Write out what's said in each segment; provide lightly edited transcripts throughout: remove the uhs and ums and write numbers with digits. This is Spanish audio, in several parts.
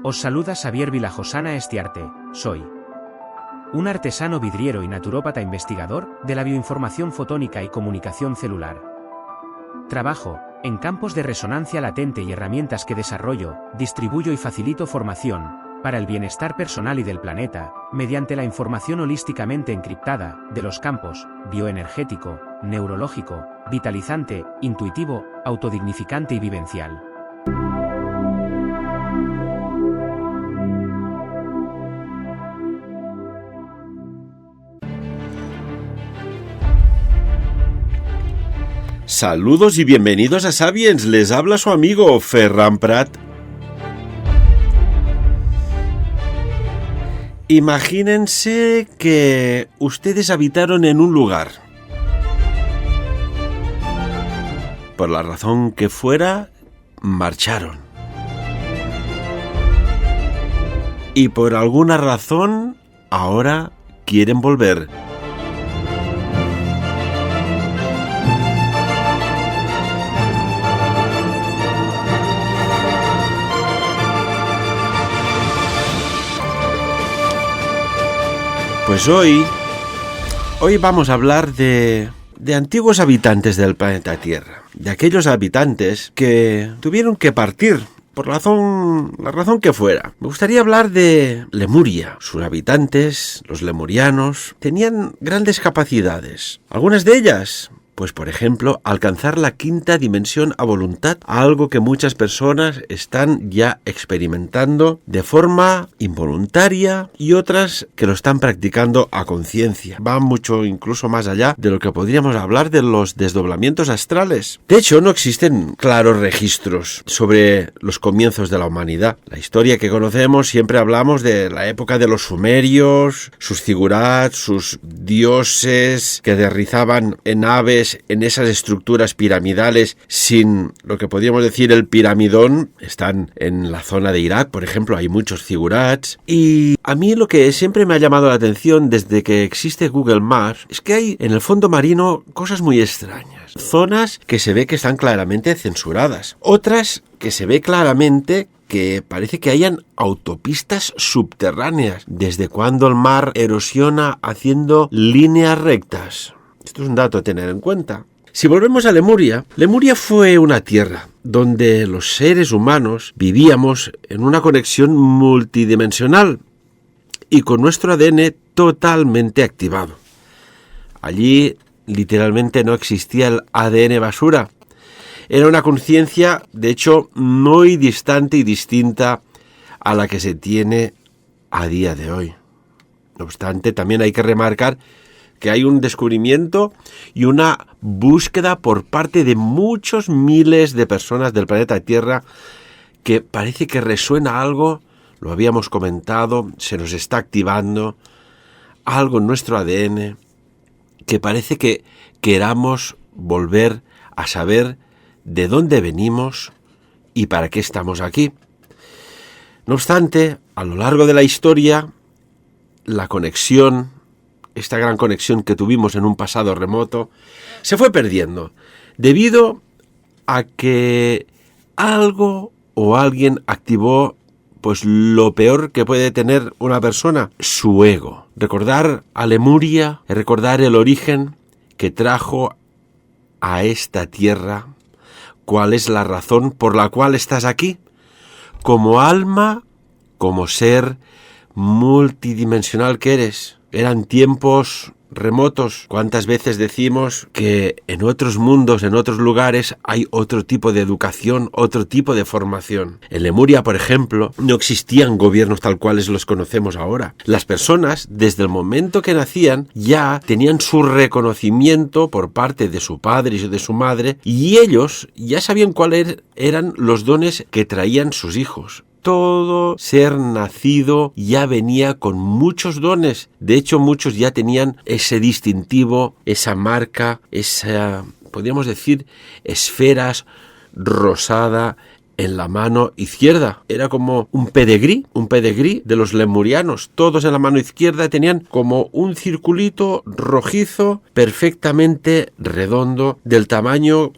Os saluda Xavier Vilajosana Estiarte, soy un artesano vidriero y naturópata investigador de la bioinformación fotónica y comunicación celular. Trabajo en campos de resonancia latente y herramientas que desarrollo, distribuyo y facilito formación para el bienestar personal y del planeta, mediante la información holísticamente encriptada de los campos bioenergético, neurológico, vitalizante, intuitivo, autodignificante y vivencial. Saludos y bienvenidos a Sapiens, les habla su amigo Ferran Prat. Imagínense que ustedes habitaron en un lugar. Por la razón que fuera, marcharon. Y por alguna razón, ahora quieren volver. Pues hoy vamos a hablar de antiguos habitantes del planeta Tierra, de aquellos habitantes que tuvieron que partir por la razón que fuera. Me gustaría hablar de Lemuria. Sus habitantes, los lemurianos, tenían grandes capacidades. Algunas de ellas, pues por ejemplo, alcanzar la quinta dimensión a voluntad, algo que muchas personas están ya experimentando de forma involuntaria y otras que lo están practicando a conciencia. Va mucho incluso más allá de lo que podríamos hablar de los desdoblamientos astrales. De hecho, no existen claros registros sobre los comienzos de la humanidad. La historia que conocemos siempre hablamos de la época de los sumerios, sus zigurats, sus dioses que aterrizaban en aves en esas estructuras piramidales sin lo que podríamos decir el piramidón. Están en la zona de Irak, por ejemplo, hay muchos zigurats. Y a mí lo que siempre me ha llamado la atención desde que existe Google Maps es que hay en el fondo marino cosas muy extrañas. Zonas que se ve que están claramente censuradas. Otras que se ve claramente que parece que hayan autopistas subterráneas. ¿Desde cuándo el mar erosiona haciendo líneas rectas? Esto es un dato a tener en cuenta. Si volvemos a Lemuria, Lemuria fue una tierra donde los seres humanos vivíamos en una conexión multidimensional y con nuestro ADN totalmente activado. Allí literalmente no existía el ADN basura. Era una conciencia, de hecho, muy distante y distinta a la que se tiene a día de hoy. No obstante, también hay que remarcar que hay un descubrimiento y una búsqueda por parte de muchos miles de personas del planeta Tierra que parece que resuena algo, lo habíamos comentado, se nos está activando algo en nuestro ADN que parece que queramos volver a saber de dónde venimos y para qué estamos aquí. No obstante, a lo largo de la historia, la conexión, esta gran conexión que tuvimos en un pasado remoto, se fue perdiendo debido a que algo o alguien activó pues lo peor que puede tener una persona, su ego. Recordar a Lemuria, recordar el origen que trajo a esta tierra, cuál es la razón por la cual estás aquí, como alma, como ser multidimensional que eres. Eran tiempos remotos. ¿Cuántas veces decimos que en otros mundos, en otros lugares, hay otro tipo de educación, otro tipo de formación? En Lemuria, por ejemplo, no existían gobiernos tal cuales los conocemos ahora. Las personas, desde el momento que nacían, ya tenían su reconocimiento por parte de su padre y de su madre, y ellos ya sabían cuáles eran los dones que traían sus hijos. Todo ser nacido ya venía con muchos dones. De hecho, muchos ya tenían ese distintivo, esa marca, esa, podríamos decir, esferas rosada en la mano izquierda. Era como un pedigrí de los lemurianos. Todos en la mano izquierda tenían como un circulito rojizo perfectamente redondo del tamaño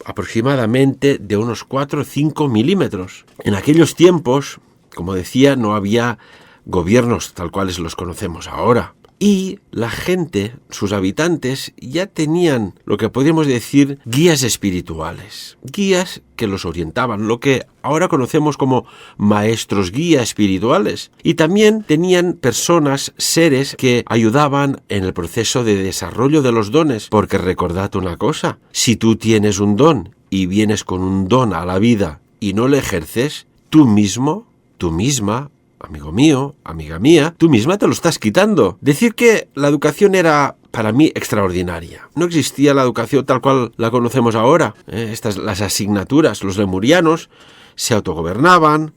aproximadamente de unos 4 o 5 milímetros. En aquellos tiempos Como decía, no había gobiernos tal cuales los conocemos ahora. Y la gente, sus habitantes, ya tenían lo que podríamos decir guías espirituales. Guías que los orientaban, lo que ahora conocemos como maestros guía espirituales. Y también tenían personas, seres, que ayudaban en el proceso de desarrollo de los dones. Porque recordad una cosa, si tú tienes un don y vienes con un don a la vida y no lo ejerces, tú mismo, tú misma, amigo mío, amiga mía, tú misma te lo estás quitando. Decir que la educación era para mí extraordinaria. No existía la educación tal cual la conocemos ahora. Las asignaturas, los lemurianos se autogobernaban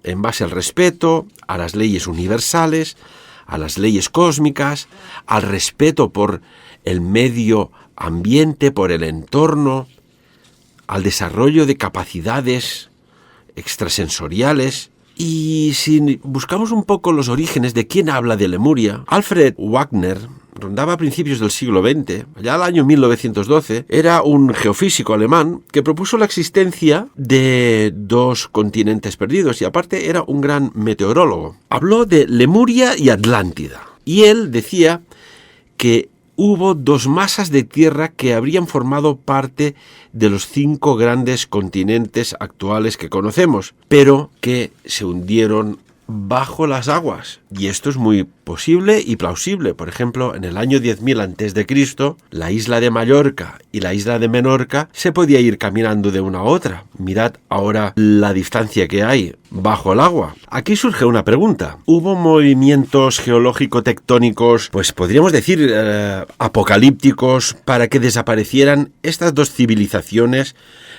en base al respeto, a las leyes universales, a las leyes cósmicas, al respeto por el medio ambiente, por el entorno, al desarrollo de capacidades extrasensoriales. Y si buscamos un poco los orígenes de quién habla de Lemuria, Alfred Wagner rondaba a principios del siglo XX, allá al año 1912, era un geofísico alemán que propuso la existencia de 2 continentes perdidos y aparte era un gran meteorólogo. Habló de Lemuria y Atlántida y él decía que hubo 2 masas de tierra que habrían formado parte de los 5 grandes continentes actuales que conocemos, pero que se hundieron bajo las aguas. Y esto es muy posible y plausible. Por ejemplo, en el año 10.000 a.C., la isla de Mallorca y la isla de Menorca se podía ir caminando de una a otra. Mirad ahora la distancia que hay bajo el agua. Aquí surge una pregunta. ¿Hubo movimientos geológico-tectónicos, pues podríamos decir apocalípticos, para que desaparecieran estas 2 civilizaciones,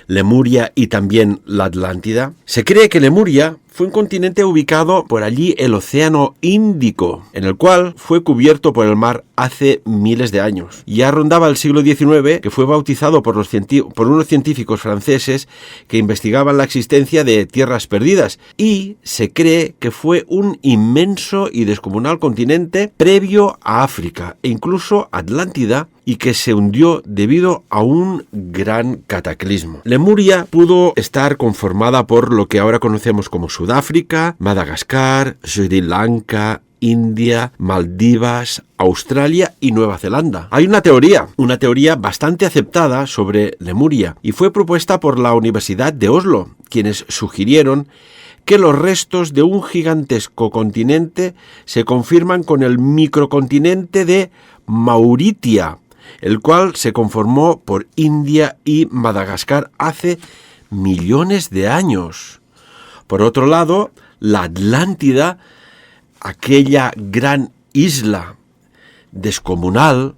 Lemuria y también la Atlántida? Se cree que Lemuria fue un continente ubicado por allí el Océano Índico, en el cual fue cubierto por el mar hace miles de años. Ya rondaba el siglo XIX, que fue bautizado por unos científicos franceses que investigaban la existencia de tierras perdidas, y se cree que fue un inmenso y descomunal continente previo a África e incluso Atlántida, y que se hundió debido a un gran cataclismo. Lemuria pudo estar conformada por lo que ahora conocemos como Sudáfrica, Madagascar, Sri Lanka, India, Maldivas, Australia y Nueva Zelanda. Hay una teoría bastante aceptada sobre Lemuria, y fue propuesta por la Universidad de Oslo, quienes sugirieron que los restos de un gigantesco continente se confirman con el microcontinente de Mauritia, el cual se conformó por India y Madagascar hace millones de años. Por otro lado, la Atlántida, aquella gran isla descomunal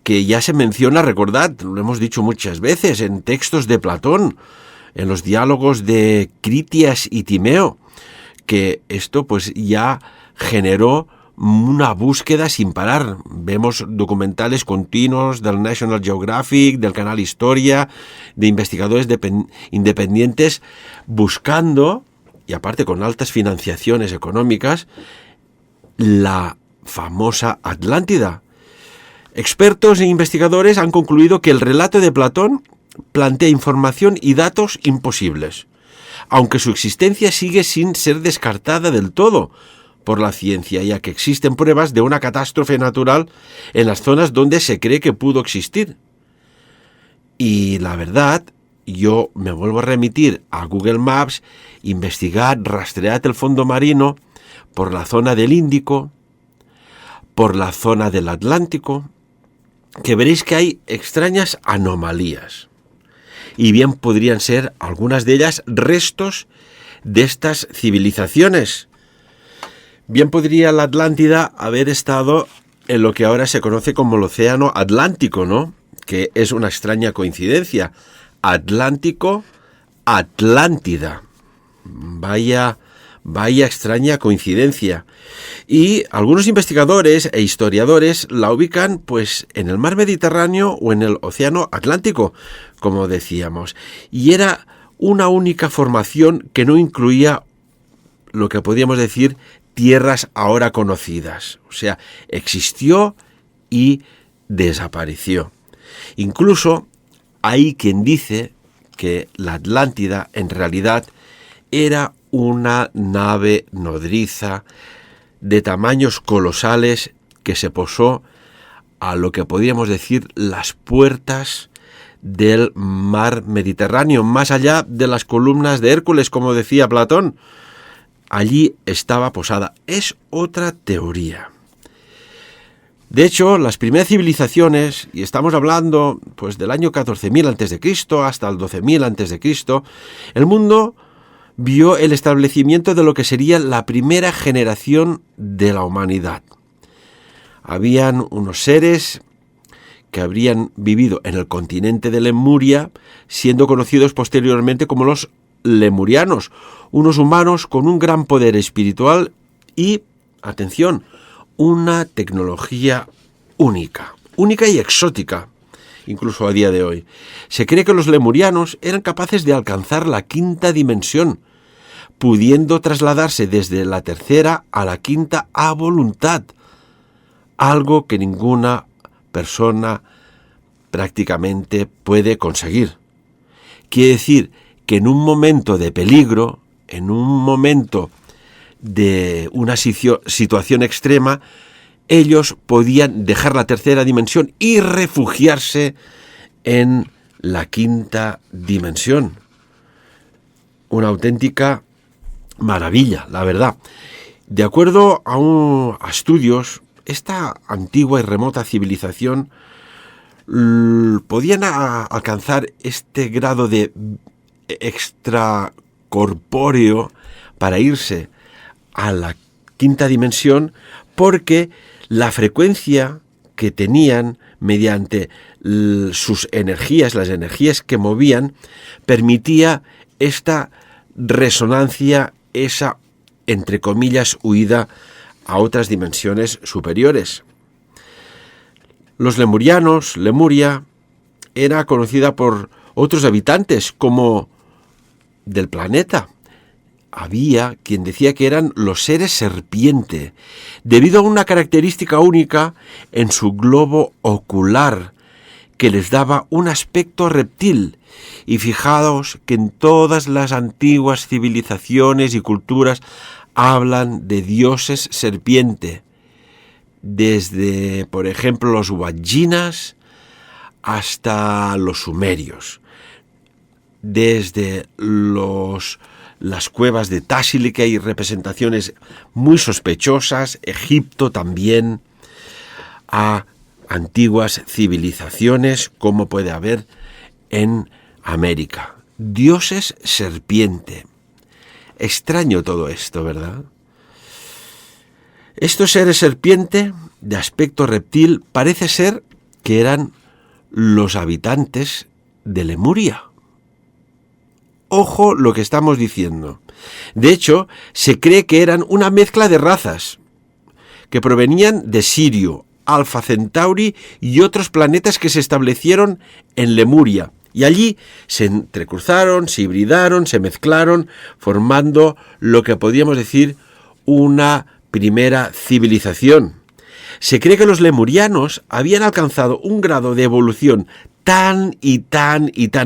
que ya se menciona, recordad, lo hemos dicho muchas veces en textos de Platón, en los diálogos de Critias y Timeo, que esto pues ya generó una búsqueda sin parar. Vemos documentales continuos del National Geographic, del canal Historia, de investigadores independientes buscando, y aparte con altas financiaciones económicas, la famosa Atlántida. Expertos e investigadores han concluido que el relato de Platón plantea información y datos imposibles, aunque su existencia sigue sin ser descartada del todo por la ciencia, ya que existen pruebas de una catástrofe natural en las zonas donde se cree que pudo existir. Y la verdad, yo me vuelvo a remitir a Google Maps, investigad, rastread el fondo marino por la zona del Índico, por la zona del Atlántico, que veréis que hay extrañas anomalías. Y bien podrían ser algunas de ellas restos de estas civilizaciones. Bien podría la Atlántida haber estado en lo que ahora se conoce como el Océano Atlántico, ¿no? Que es una extraña coincidencia. Atlántico, Atlántida. Vaya extraña coincidencia. Y algunos investigadores e historiadores la ubican pues en el mar Mediterráneo o en el Océano Atlántico, como decíamos. Y era una única formación que no incluía lo que podríamos decir tierras ahora conocidas. O sea, existió y desapareció. Incluso hay quien dice que la Atlántida en realidad era una nave nodriza de tamaños colosales que se posó a lo que podríamos decir las puertas del mar Mediterráneo, más allá de las columnas de Hércules, como decía Platón. Allí estaba posada. Es otra teoría. De hecho, las primeras civilizaciones, y estamos hablando pues del año 14.000 a.C. hasta el 12.000 a.C., el mundo vio el establecimiento de lo que sería la primera generación de la humanidad. Habían unos seres que habrían vivido en el continente de Lemuria, siendo conocidos posteriormente como los lemurianos, unos humanos con un gran poder espiritual y, atención, una tecnología única y exótica, incluso a día de hoy. Se cree que los lemurianos eran capaces de alcanzar la quinta dimensión, pudiendo trasladarse desde la tercera a la quinta a voluntad, algo que ninguna persona prácticamente puede conseguir. Quiere decir que en un momento de peligro, en un momento de una situación extrema, ellos podían dejar la tercera dimensión y refugiarse en la quinta dimensión. Una auténtica maravilla, la verdad. De acuerdo a estudios, esta antigua y remota civilización podían alcanzar este grado de extracorpóreo para irse a la quinta dimensión, porque la frecuencia que tenían mediante sus energías, las energías que movían, permitía esta resonancia, esa, entre comillas, huida a otras dimensiones superiores. Los lemurianos, Lemuria, era conocida por otros habitantes como del planeta. Había quien decía que eran los seres serpiente, debido a una característica única en su globo ocular, que les daba un aspecto reptil. Y fijaos que en todas las antiguas civilizaciones y culturas hablan de dioses serpiente, desde, por ejemplo, los huadjinas hasta los sumerios, desde las cuevas de Tassili, que hay representaciones muy sospechosas, Egipto también, a antiguas civilizaciones como puede haber en América. Dioses serpiente. Extraño todo esto, ¿verdad? Estos seres serpiente, de aspecto reptil, parece ser que eran los habitantes de Lemuria. Ojo lo que estamos diciendo. De hecho, se cree que eran una mezcla de razas que provenían de Sirio, Alfa Centauri y otros planetas que se establecieron en Lemuria. Y allí se entrecruzaron, se hibridaron, se mezclaron, formando lo que podríamos decir una primera civilización. Se cree que los lemurianos habían alcanzado un grado de evolución tan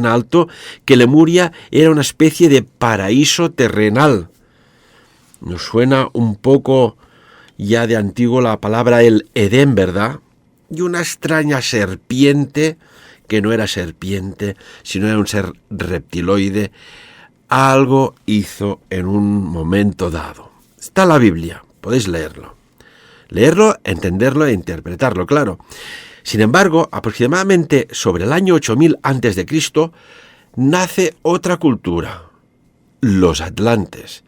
alto que Lemuria era una especie de paraíso terrenal. Nos suena un poco ya de antiguo la palabra el Edén, ¿verdad? Y una extraña serpiente, que no era serpiente, sino era un ser reptiloide, algo hizo en un momento dado. Está en la Biblia, podéis leerlo. Leerlo, entenderlo e interpretarlo, claro. Sin embargo, aproximadamente sobre el año 8000 a.C., nace otra cultura, los atlantes.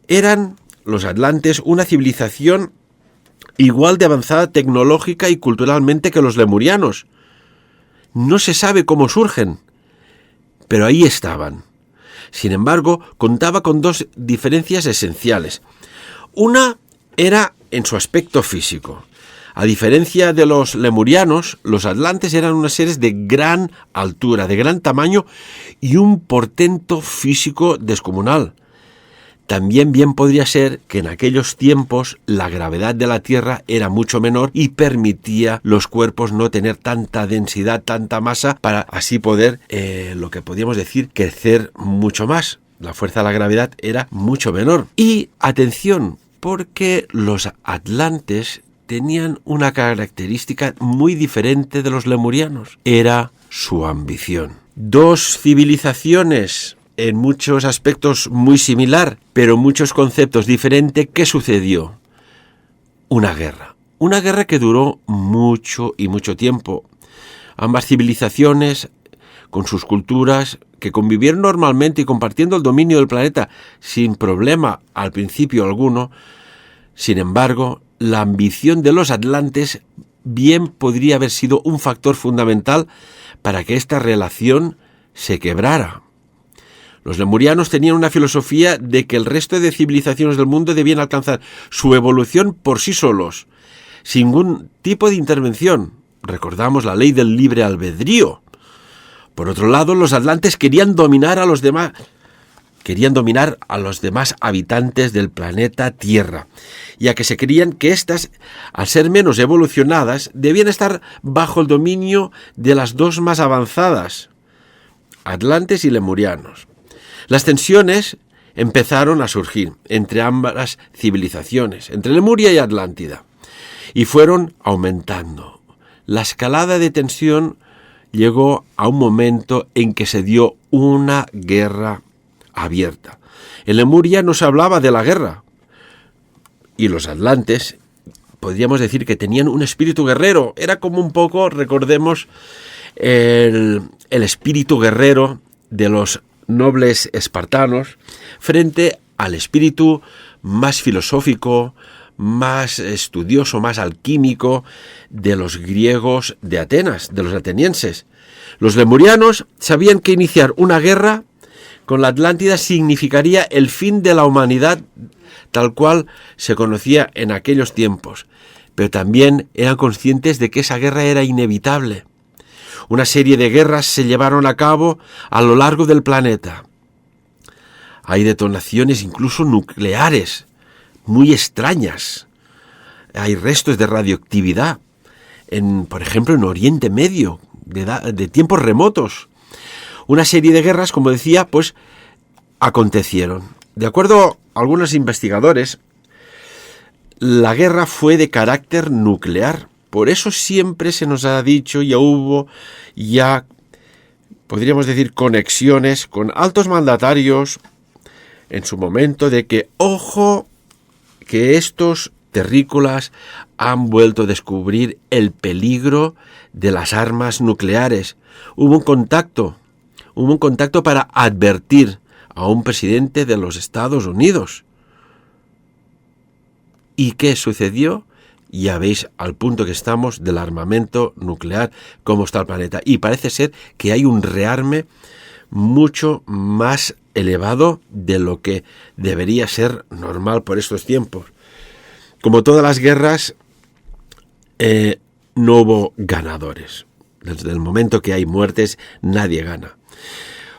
Eran los atlantes una civilización igual de avanzada tecnológica y culturalmente que los lemurianos. No se sabe cómo surgen, pero ahí estaban. Sin embargo, contaba con dos diferencias esenciales. Una era en su aspecto físico. A diferencia de los lemurianos, los atlantes eran unos seres de gran altura, de gran tamaño y un portento físico descomunal. También bien podría ser que en aquellos tiempos la gravedad de la Tierra era mucho menor y permitía los cuerpos no tener tanta densidad, tanta masa, para así poder, lo que podríamos decir, crecer mucho más. La fuerza de la gravedad era mucho menor. Y atención, porque los atlantes tenían una característica muy diferente de los lemurianos. Era su ambición. Dos civilizaciones en muchos aspectos muy similar, pero muchos conceptos diferentes. ¿Qué sucedió? Una guerra. Una guerra que duró mucho y mucho tiempo. Ambas civilizaciones, con sus culturas, que convivieron normalmente y compartiendo el dominio del planeta sin problema al principio alguno. Sin embargo, la ambición de los atlantes bien podría haber sido un factor fundamental para que esta relación se quebrara. Los lemurianos tenían una filosofía de que el resto de civilizaciones del mundo debían alcanzar su evolución por sí solos, sin ningún tipo de intervención. Recordamos la ley del libre albedrío. Por otro lado, los atlantes querían dominar a los demás habitantes del planeta Tierra, ya que se creían que éstas, al ser menos evolucionadas, debían estar bajo el dominio de las dos más avanzadas, atlantes y lemurianos. Las tensiones empezaron a surgir entre ambas civilizaciones, entre Lemuria y Atlántida, y fueron aumentando. La escalada de tensión llegó a un momento en que se dio una guerra abierta. En Lemuria no se hablaba de la guerra, y los atlantes podríamos decir que tenían un espíritu guerrero. Era como un poco, recordemos, el espíritu guerrero de los nobles espartanos frente al espíritu más filosófico, más estudioso, más alquímico de los griegos de Atenas, de los atenienses. Los lemurianos sabían que iniciar una guerra con la Atlántida significaría el fin de la humanidad tal cual se conocía en aquellos tiempos, pero también eran conscientes de que esa guerra era inevitable. Una serie de guerras se llevaron a cabo a lo largo del planeta. Hay detonaciones incluso nucleares, muy extrañas. Hay restos de radioactividad, por ejemplo, en Oriente Medio, de tiempos remotos. Una serie de guerras, como decía, pues acontecieron. De acuerdo a algunos investigadores, la guerra fue de carácter nuclear. Por eso siempre se nos ha dicho, ya podríamos decir, conexiones con altos mandatarios en su momento de que, ojo, que estos terrícolas han vuelto a descubrir el peligro de las armas nucleares. Hubo un contacto para advertir a un presidente de los Estados Unidos. ¿Y qué sucedió? Ya veis al punto que estamos del armamento nuclear, cómo está el planeta. Y parece ser que hay un rearme mucho más elevado de lo que debería ser normal por estos tiempos. Como todas las guerras, no hubo ganadores. Desde el momento que hay muertes, nadie gana.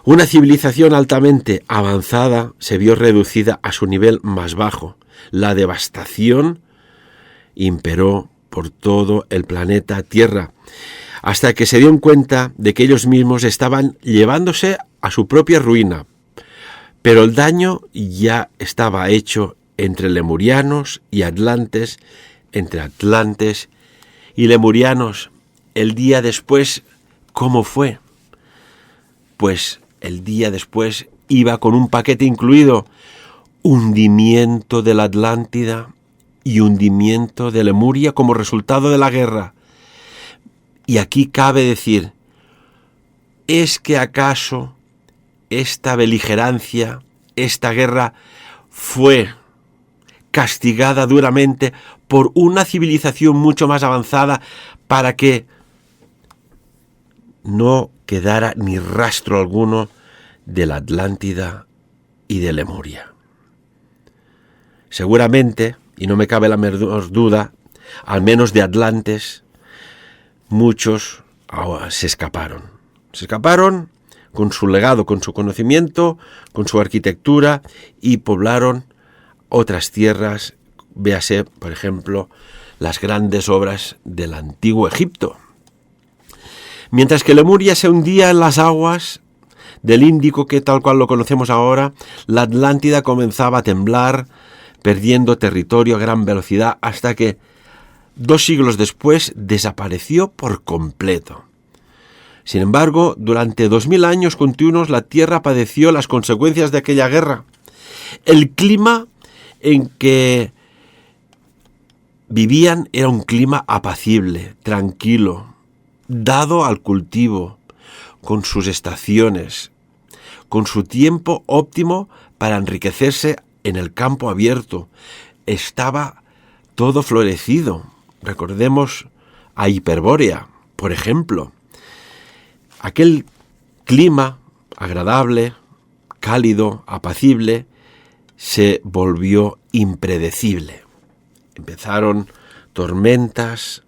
Una civilización altamente avanzada se vio reducida a su nivel más bajo. La devastación imperó por todo el planeta Tierra, hasta que se dieron cuenta de que ellos mismos estaban llevándose a su propia ruina. Pero el daño ya estaba hecho entre lemurianos y atlantes, entre atlantes y lemurianos. El día después, ¿cómo fue? Pues el día después iba con un paquete incluido: hundimiento de la Atlántida y hundimiento de Lemuria como resultado de la guerra. Y aquí cabe decir, ¿es que acaso esta beligerancia, esta guerra, fue castigada duramente por una civilización mucho más avanzada para que no quedara ni rastro alguno de la Atlántida y de Lemuria? Seguramente, y no me cabe la menor duda, al menos de atlantes, muchos se escaparon. Se escaparon con su legado, con su conocimiento, con su arquitectura, y poblaron otras tierras. Véase, por ejemplo, las grandes obras del antiguo Egipto. Mientras que Lemuria se hundía en las aguas, del Índico, que tal cual lo conocemos ahora, la Atlántida comenzaba a temblar, perdiendo territorio a gran velocidad, hasta que 2 siglos después desapareció por completo. Sin embargo, durante 2000 años continuos la Tierra padeció las consecuencias de aquella guerra. El clima en que vivían era un clima apacible, tranquilo, dado al cultivo, con sus estaciones, con su tiempo óptimo para enriquecerse en el campo abierto. Estaba todo florecido. Recordemos a Hiperbórea, por ejemplo. Aquel clima agradable, cálido, apacible, se volvió impredecible. Empezaron tormentas,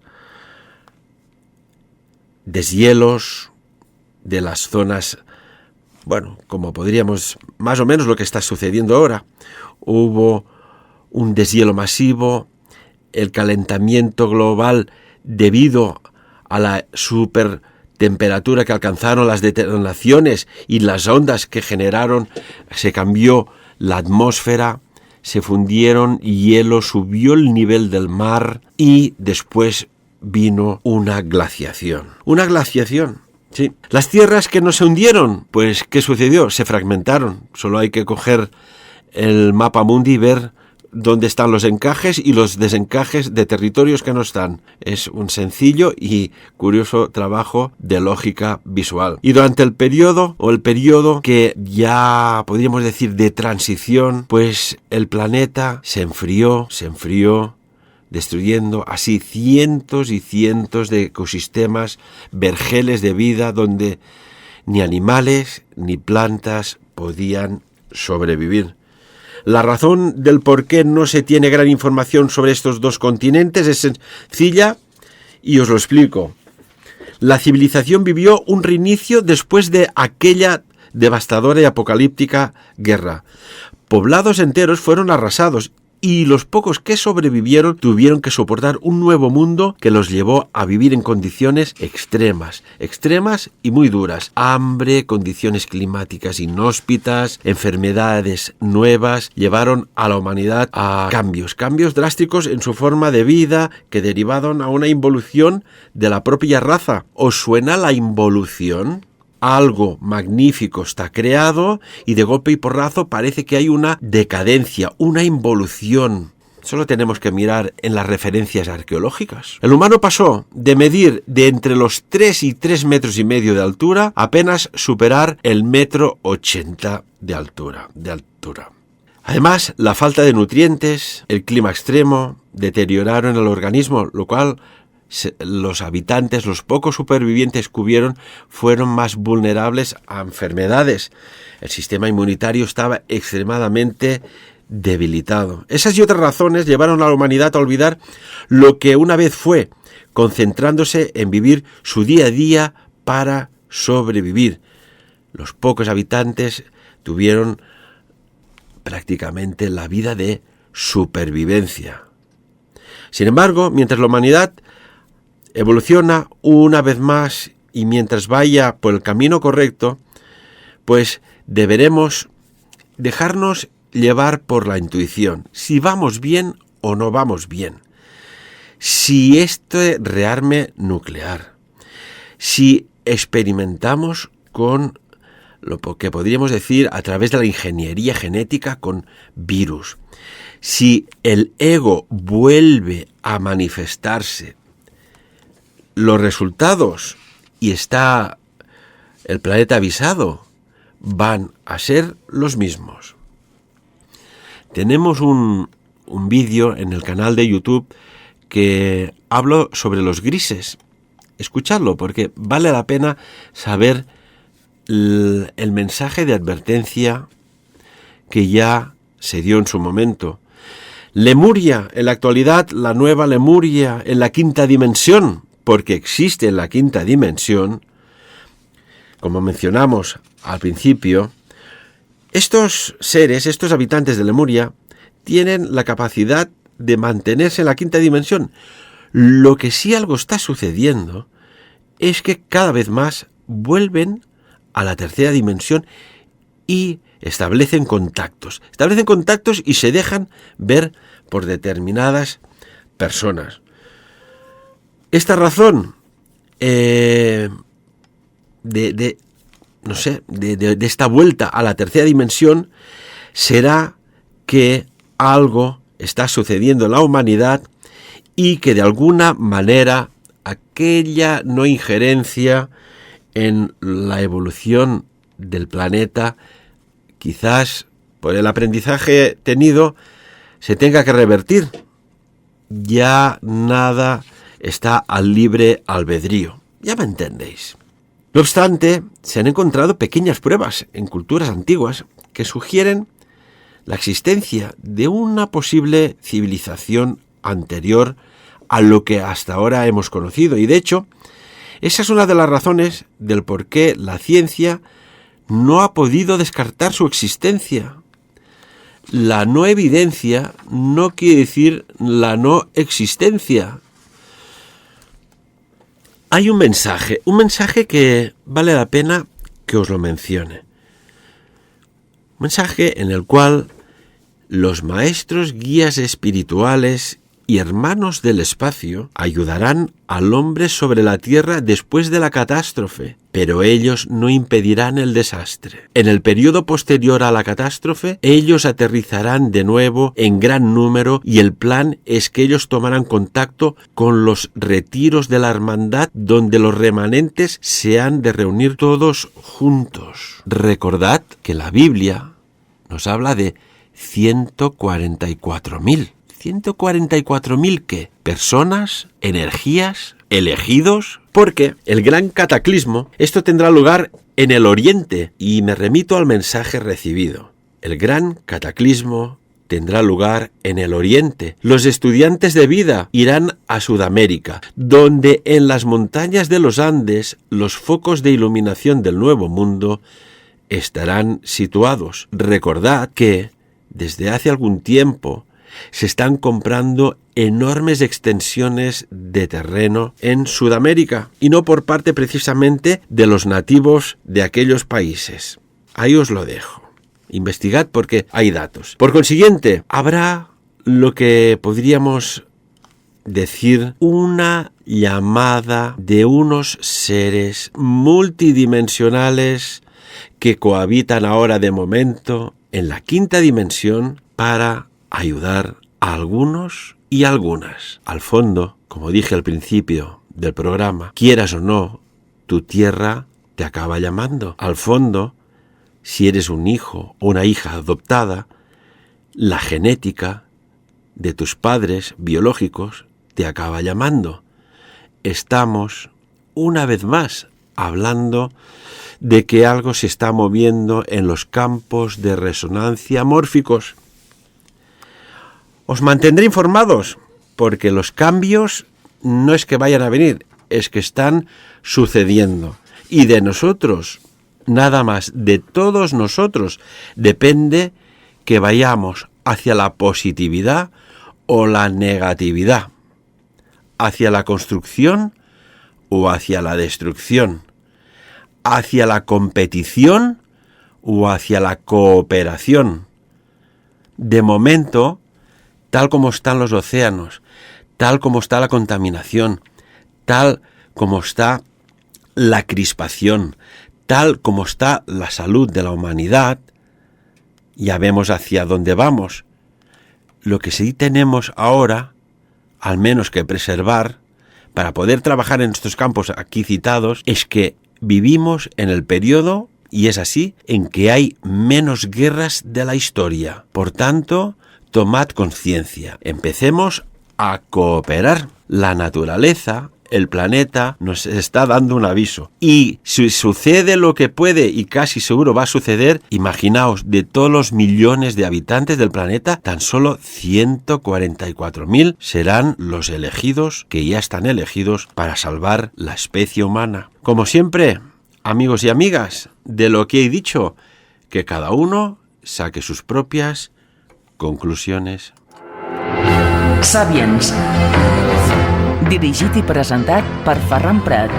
deshielos de las zonas, como podríamos, más o menos lo que está sucediendo ahora. Hubo un deshielo masivo, el calentamiento global debido a la supertemperatura que alcanzaron las detonaciones y las ondas que generaron, se cambió la atmósfera, se fundieron hielo, subió el nivel del mar y después vino una glaciación. Una glaciación, sí. Las tierras que no se hundieron, pues ¿qué sucedió? Se fragmentaron. Solo hay que coger el mapa mundi y ver dónde están los encajes y los desencajes de territorios que no están. Es un sencillo y curioso trabajo de lógica visual. Y durante el periodo que ya podríamos decir de transición, pues el planeta se enfrió, destruyendo así cientos y cientos de ecosistemas, vergeles de vida donde ni animales ni plantas podían sobrevivir. La razón del por qué no se tiene gran información sobre estos dos continentes es sencilla y os lo explico. La civilización vivió un reinicio después de aquella devastadora y apocalíptica guerra. Poblados enteros fueron arrasados y los pocos que sobrevivieron tuvieron que soportar un nuevo mundo que los llevó a vivir en condiciones extremas y muy duras. Hambre, condiciones climáticas inhóspitas, enfermedades nuevas, llevaron a la humanidad a cambios drásticos en su forma de vida que derivaron a una involución de la propia raza. ¿Os suena la involución? Algo magnífico está creado y de golpe y porrazo parece que hay una decadencia, una involución. Solo tenemos que mirar en las referencias arqueológicas. El humano pasó de medir de entre los 3 y 3,5 metros de altura a apenas superar el 1,80 m de altura. Además, la falta de nutrientes, el clima extremo, deterioraron el organismo, lo cual los habitantes, los pocos supervivientes que hubieron, fueron más vulnerables a enfermedades. El sistema inmunitario estaba extremadamente debilitado. Esas y otras razones llevaron a la humanidad a olvidar lo que una vez fue, concentrándose en vivir su día a día para sobrevivir. Los pocos habitantes tuvieron prácticamente la vida de supervivencia. Sin embargo, mientras la humanidad evoluciona una vez más y mientras vaya por el camino correcto, pues deberemos dejarnos llevar por la intuición, si vamos bien o no vamos bien, si este rearme nuclear, si experimentamos con lo que podríamos decir a través de la ingeniería genética con virus, si el ego vuelve a manifestarse. Los resultados, y está el planeta avisado, van a ser los mismos. Tenemos un vídeo en el canal de YouTube que hablo sobre los grises. Escuchadlo porque vale la pena saber el mensaje de advertencia que ya se dio en su momento. Lemuria, en la actualidad, la nueva Lemuria en la quinta dimensión, porque existe en la quinta dimensión, como mencionamos al principio, estos seres, estos habitantes de Lemuria, tienen la capacidad de mantenerse en la quinta dimensión. Lo que sí algo está sucediendo es que cada vez más vuelven a la tercera dimensión y establecen contactos. Establecen contactos y se dejan ver por determinadas personas. Esta razón de esta vuelta a la tercera dimensión será que algo está sucediendo en la humanidad y que de alguna manera aquella no injerencia en la evolución del planeta, quizás por el aprendizaje tenido, se tenga que revertir. Ya nada está al libre albedrío. Ya me entendéis. No obstante, se han encontrado pequeñas pruebas en culturas antiguas que sugieren la existencia de una posible civilización anterior a lo que hasta ahora hemos conocido. Y de hecho, esa es una de las razones del por qué la ciencia no ha podido descartar su existencia. La no evidencia no quiere decir la no existencia. Hay un mensaje que vale la pena que os lo mencione. Un mensaje en el cual los maestros guías espirituales y hermanos del espacio ayudarán al hombre sobre la tierra después de la catástrofe, pero ellos no impedirán el desastre. En el periodo posterior a la catástrofe, ellos aterrizarán de nuevo en gran número y el plan es que ellos tomarán contacto con los retiros de la hermandad donde los remanentes se han de reunir todos juntos. Recordad que la Biblia nos habla de 144.000. ¿144.000 qué? Personas, energías, elegidos. Porque el gran cataclismo, esto tendrá lugar en el Oriente, y me remito al mensaje recibido. El gran cataclismo tendrá lugar en el Oriente. Los estudiantes de vida irán a Sudamérica, donde en las montañas de los Andes los focos de iluminación del Nuevo Mundo estarán situados. Recordad que desde hace algún tiempo se están comprando enormes extensiones de terreno en Sudamérica, y no por parte precisamente de los nativos de aquellos países. Ahí os lo dejo. Investigad porque hay datos. Por consiguiente, habrá lo que podríamos decir una llamada de unos seres multidimensionales que cohabitan ahora de momento en la quinta dimensión para ayudar a algunos y algunas. Al fondo, como dije al principio del programa, quieras o no, tu tierra te acaba llamando. Al fondo, si eres un hijo o una hija adoptada, la genética de tus padres biológicos te acaba llamando. Estamos, una vez más, hablando de que algo se está moviendo en los campos de resonancia mórficos. Os mantendré informados, porque los cambios no es que vayan a venir, es que están sucediendo. Y de nosotros, nada más, de todos nosotros, depende que vayamos hacia la positividad o la negatividad, hacia la construcción o hacia la destrucción, hacia la competición o hacia la cooperación. De momento, tal como están los océanos, tal como está la contaminación, tal como está la crispación, tal como está la salud de la humanidad, ya vemos hacia dónde vamos. Lo que sí tenemos ahora, al menos que preservar, para poder trabajar en estos campos aquí citados, es que vivimos en el periodo, y es así, en que hay menos guerras de la historia. Por tanto, tomad conciencia. Empecemos a cooperar. La naturaleza, el planeta, nos está dando un aviso. Y si sucede lo que puede, y casi seguro va a suceder, imaginaos, de todos los millones de habitantes del planeta, tan solo 144.000 serán los elegidos, que ya están elegidos para salvar la especie humana. Como siempre, amigos y amigas, de lo que he dicho, que cada uno saque sus propias conclusiones. Sapiens. Dirigit i presentat per Ferran Prat.